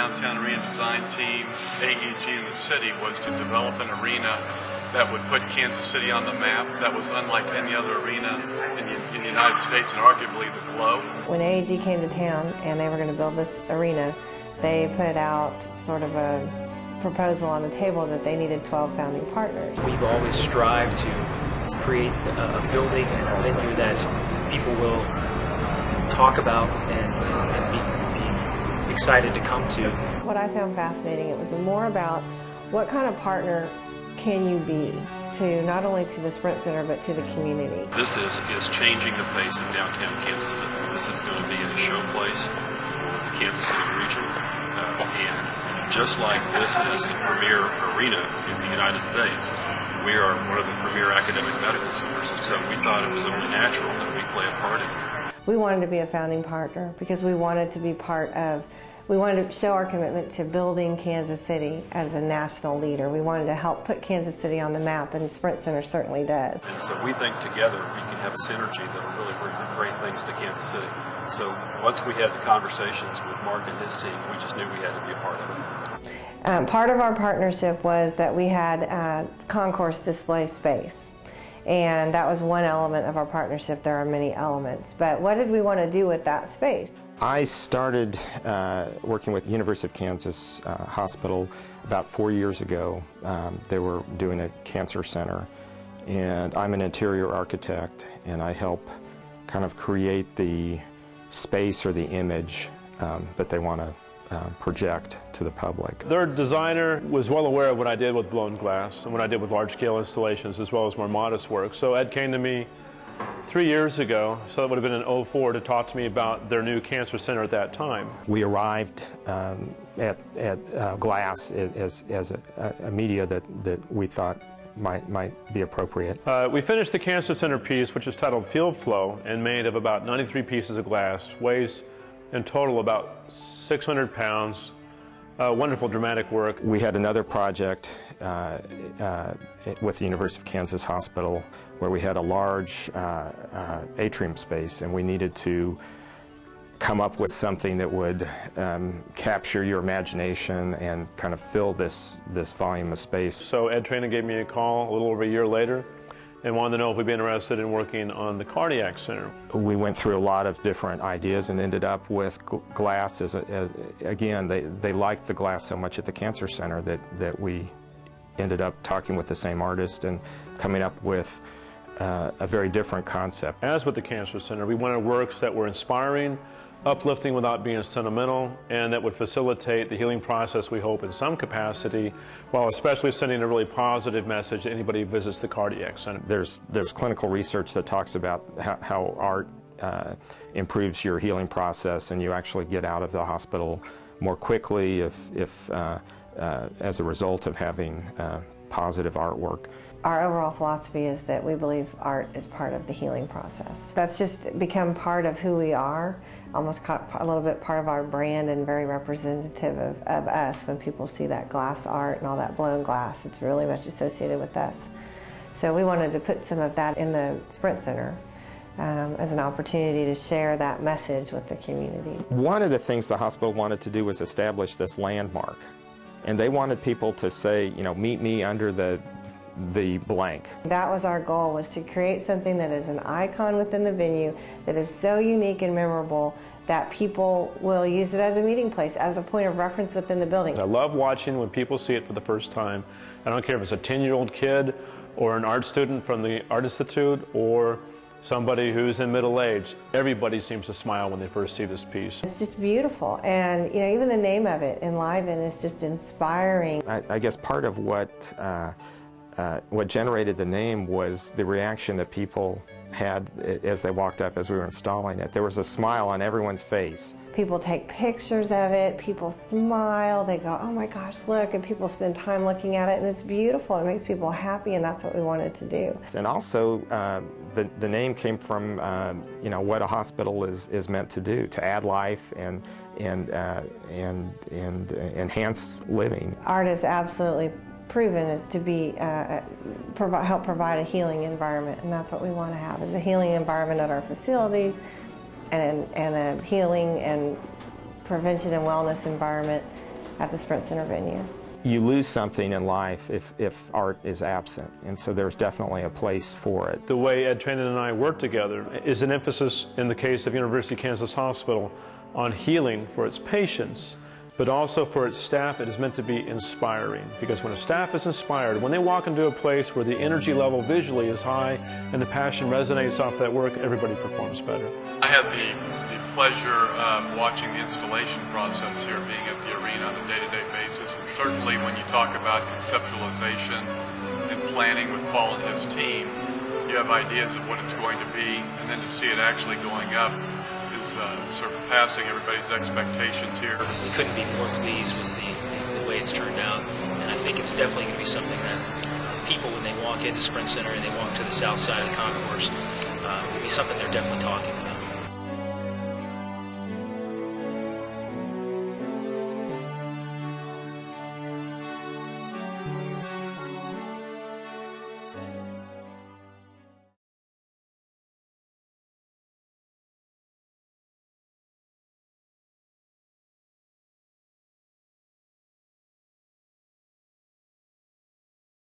downtown arena design team, AEG, and the city was to develop an arena that would put Kansas City on the map that was unlike any other arena in the United States and arguably the globe. When AEG came to town and they were going to build this arena, they put out sort of a proposal on the table that they needed 12 founding partners. We've always strived to create a building and a venue that people will talk about and be excited to come to. What I found fascinating, it was more about what kind of partner can you be to not only to the Sprint Center but to the community. This is changing the face of downtown Kansas City. This is going to be a showplace for the Kansas City region. And just like this is the premier arena in the United States, we are one of the premier academic medical centers. And so we thought it was only natural that we play a part in it. We wanted to be a founding partner because we wanted to be we wanted to show our commitment to building Kansas City as a national leader. We wanted to help put Kansas City on the map, and Sprint Center certainly does. And so we think together we can have a synergy that will really bring great things to Kansas City. So once we had the conversations with Mark and his team, we just knew we had to be a part of it. Part of our partnership was that we had concourse display space. And that was one element of our partnership. There are many elements. But what did we want to do with that space? I started working with University of Kansas Hospital about 4 years ago. They were doing a cancer center, and I'm an interior architect, and I help kind of create the space or the image that they want to project to the public. Their designer was well aware of what I did with blown glass and what I did with large-scale installations as well as more modest work. So Ed came to me 3 years ago, so that would have been in '04, to talk to me about their new cancer center at that time. We arrived at glass as a media that we thought might be appropriate. We finished the cancer center piece, which is titled Field Flow, and made of about 93 pieces of glass, weighs in total about 600 pounds. Wonderful dramatic work. We had another project with the University of Kansas Hospital where we had a large atrium space, and we needed to come up with something that would capture your imagination and kind of fill this volume of space. So Ed Traina gave me a call a little over a year later and wanted to know if we'd be interested in working on the cardiac center. We went through a lot of different ideas and ended up with glass again, they liked the glass so much at the cancer center that we ended up talking with the same artist and coming up with a very different concept. As with the cancer center, we wanted works that were inspiring, uplifting without being sentimental, and that would facilitate the healing process, we hope, in some capacity, while especially sending a really positive message to anybody who visits the cardiac center. There's clinical research that talks about how art improves your healing process, and you actually get out of the hospital more quickly if as a result of having positive artworort. Our overall philosophy is that we believe art is part of the healing process. That's just become part of who we are, almost a little bit part of our brand, and very representative of us. When people see that glass art and all that blown glass, it's really much associated with us. So we wanted to put some of that in the Sprint Center as an opportunity to share that message with the community. One of the things the hospital wanted to do was establish this landmark. And they wanted people to say, you know, meet me under the blank. That was our goal, was to create something that is an icon within the venue that is so unique and memorable that people will use it as a meeting place, as a point of reference within the building. I love watching when people see it for the first time. I don't care if it's a 10-year-old kid or an art student from the Art Institute or somebody who's in middle age. Everybody seems to smile when they first see this piece. It's just beautiful, and you know, even the name of it, Enliven, is just inspiring. I guess part of what generated the name was the reaction that people had as they walked up as we were installing it. There was a smile on everyone's face. People take pictures of it, people smile, they go, oh my gosh, look, and people spend time looking at it, and it's beautiful. It makes people happy, and that's what we wanted to do. And also, the name came from you know, what a hospital is meant to do, to add life and enhance living. Art is absolutely proven it to be help provide a healing environment, and that's what we want to have, is a healing environment at our facilities, and a healing and prevention and wellness environment at the Sprint Center venue. You lose something in life if art is absent, and so there's definitely a place for it. The way Ed Trainin and I work together is an emphasis in the case of University of Kansas Hospital on healing for its patients, but also for its staff. It is meant to be inspiring, because when a staff is inspired, when they walk into a place where the energy level visually is high and the passion resonates off that work, everybody performs better. I had the pleasure of watching the installation process here, being at the arena on a day-to-day basis, and certainly when you talk about conceptualization and planning with Paul and his team, you have ideas of what it's going to be, and then to see it actually going up is surpassing everybody's expectations here. We couldn't be more pleased with the way it's turned out, and I think it's definitely going to be something that people, when they walk into Sprint Center and they walk to the south side of the concourse, will be something they're definitely talking about.